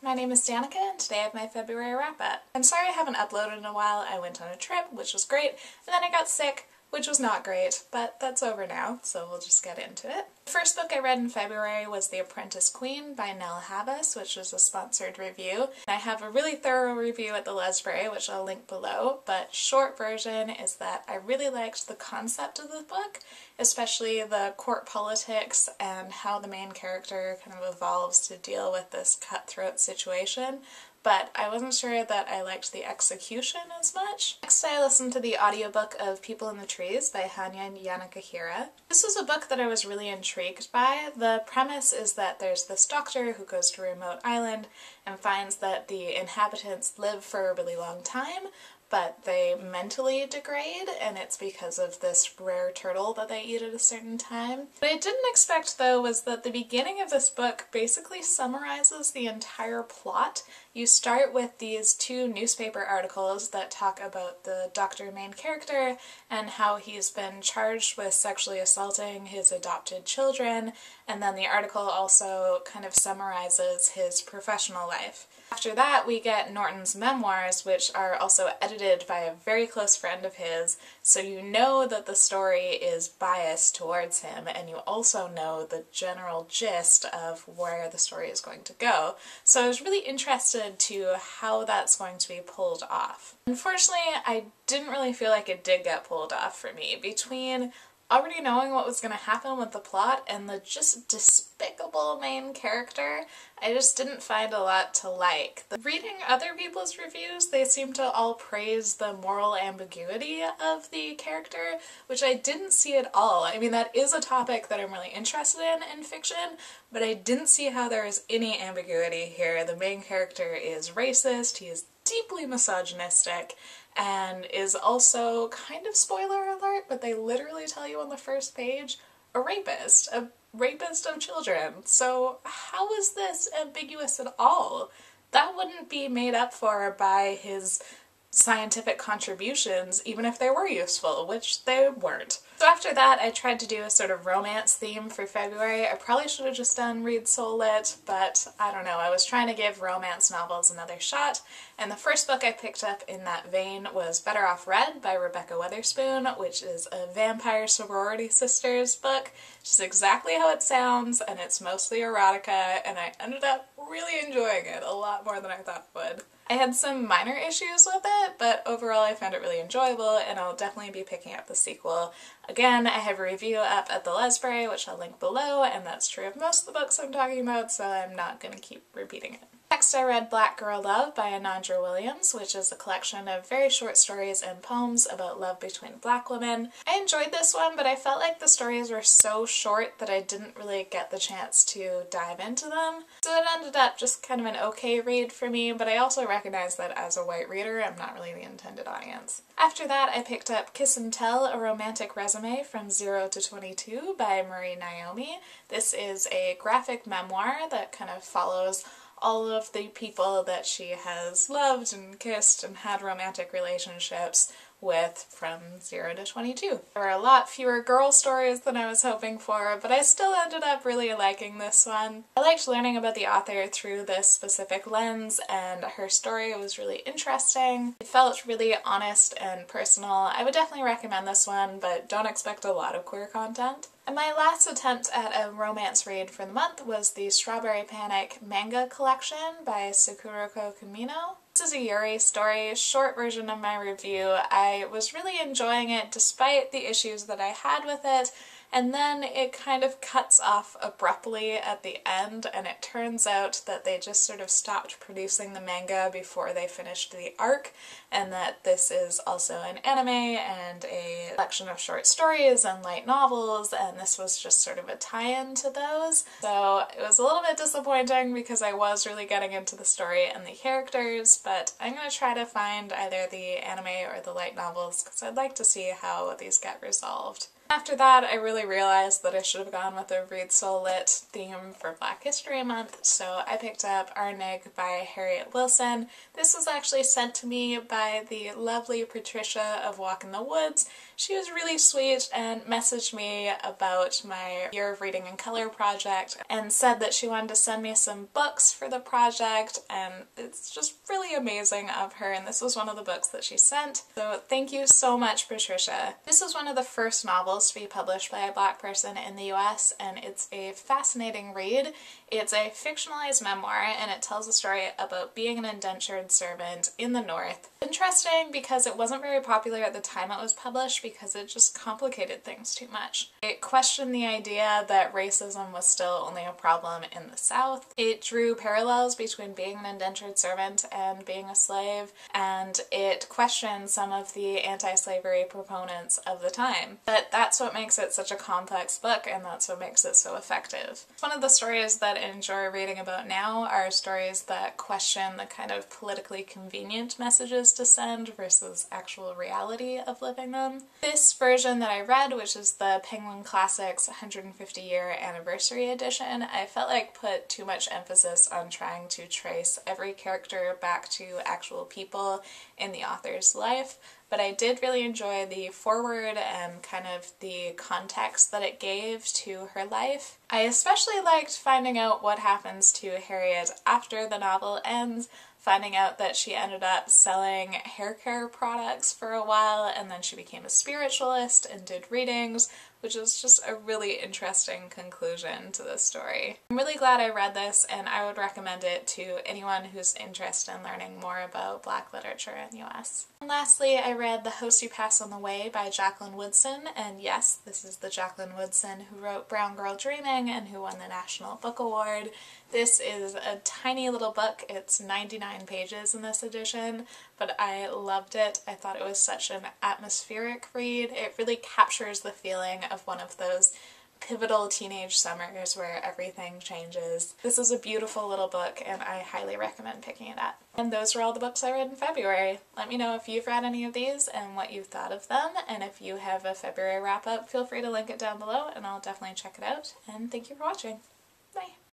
my name is Danica and today I have my February wrap-up. I'm sorry I haven't uploaded in a while. I went on a trip, which was great, and then I got sick, which was not great, but that's over now, so we'll just get into it. The first book I read in February was The Apprentice Queen by Nell Havas, which was a sponsored review. I have a really thorough review at the Lesbury, which I'll link below, but short version is that I really liked the concept of the book, especially the court politics and how the main character kind of evolves to deal with this cutthroat situation. But I wasn't sure that I liked the execution as much. Next I listened to the audiobook of People in the Trees by Hanya and Yanagihara. This was a book that I was really intrigued by. The premise is that there's this doctor who goes to a remote island and finds that the inhabitants live for a really long time, but they mentally degrade, and it's because of this rare turtle that they eat at a certain time. What I didn't expect, though, was that the beginning of this book basically summarizes the entire plot. You start with these two newspaper articles that talk about the doctor main character and how he's been charged with sexually assaulting his adopted children, and then the article also kind of summarizes his professional life. After that, we get Norton's memoirs, which are also edited by a very close friend of his, so you know that the story is biased towards him, and you also know the general gist of where the story is going to go. So I was really interested to how that's going to be pulled off. Unfortunately, I didn't really feel like it did get pulled off for me. Between already knowing what was going to happen with the plot and the just despicable main character, I just didn't find a lot to like. Reading other people's reviews, they seem to all praise the moral ambiguity of the character, which I didn't see at all. I mean, that is a topic that I'm really interested in fiction, but I didn't see how there is any ambiguity here. The main character is racist, he is deeply misogynistic, and is also, kind of spoiler alert, but they literally tell you on the first page, a rapist of children. So how is this ambiguous at all? That wouldn't be made up for by his scientific contributions, even if they were useful, which they weren't. So after that, I tried to do a sort of romance theme for February. I probably should have just done Read Soul Lit, but I don't know, I was trying to give romance novels another shot, and the first book I picked up in that vein was Better Off Red by Rebecca Weatherspoon, which is a vampire sorority sisters book, which is exactly how it sounds, and it's mostly erotica, and I ended up really enjoying it a lot more than I thought I would. I had some minor issues with it, but overall I found it really enjoyable, and I'll definitely be picking up the sequel. Again, I have a review up at the Lesbury, which I'll link below, and that's true of most of the books I'm talking about, so I'm not going to keep repeating it. Next I read Black Girl Love by Anandra Williams, which is a collection of very short stories and poems about love between black women. I enjoyed this one, but I felt like the stories were so short that I didn't really get the chance to dive into them. So it ended up just kind of an okay read for me, but I also recognize that as a white reader, I'm not really the intended audience. After that, I picked up Kiss and Tell, A Romantic Resume from 0 to 22 by Marie Naomi. This is a graphic memoir that kind of follows all of the people that she has loved and kissed and had romantic relationships with from 0 to 22. There were a lot fewer girl stories than I was hoping for, but I still ended up really liking this one. I liked learning about the author through this specific lens, and her story was really interesting. It felt really honest and personal. I would definitely recommend this one, but don't expect a lot of queer content. And my last attempt at a romance read for the month was the Strawberry Panic manga collection by Sakurako Kumino. This is a Yuri story, short version of my review. I was really enjoying it despite the issues that I had with it, and then it kind of cuts off abruptly at the end, and it turns out that they just sort of stopped producing the manga before they finished the arc, and that this is also an anime and a collection of short stories and light novels, and this was just sort of a tie-in to those. So it was a little bit disappointing because I was really getting into the story and the characters, but I'm going to try to find either the anime or the light novels because I'd like to see how these get resolved. After that, I really realized that I should have gone with a Read Soul Lit theme for Black History Month, so I picked up Our Nig by Harriet Wilson. This was actually sent to me by the lovely Patricia of Walk in the Woods. She was really sweet and messaged me about my Year of Reading in Color project and said that she wanted to send me some books for the project, and it's just really amazing of her, and this was one of the books that she sent. So thank you so much, Patricia. This is one of the first novels to be published by a Black person in the US, and it's a fascinating read. It's a fictionalized memoir, and it tells a story about being an indentured servant in the North. Interesting because it wasn't very popular at the time it was published because it just complicated things too much. It questioned the idea that racism was still only a problem in the South. It drew parallels between being an indentured servant and being a slave, and it questioned some of the anti-slavery proponents of the time. But that's what makes it such a complex book, and that's what makes it so effective. One of the stories that I enjoy reading about now are stories that question the kind of politically convenient messages to send versus actual reality of living them. This version that I read, which is the Penguin Classics 150-year anniversary edition, I felt like put too much emphasis on trying to trace every character back to actual people in the author's life, but I did really enjoy the foreword and kind of the context that it gave to her life. I especially liked finding out what happens to Harriet after the novel ends, finding out that she ended up selling hair care products for a while, and then she became a spiritualist and did readings, which is just a really interesting conclusion to this story. I'm really glad I read this, and I would recommend it to anyone who's interested in learning more about Black literature in the US. And lastly, I read The Host You Pass on the Way by Jacqueline Woodson, and yes, this is the Jacqueline Woodson who wrote Brown Girl Dreaming and who won the National Book Award. This is a tiny little book. It's 99 pages in this edition, but I loved it. I thought it was such an atmospheric read. It really captures the feeling of one of those pivotal teenage summers where everything changes. This is a beautiful little book, and I highly recommend picking it up. And those were all the books I read in February. Let me know if you've read any of these and what you thought of them, and if you have a February wrap-up, feel free to link it down below and I'll definitely check it out. And thank you for watching. Bye!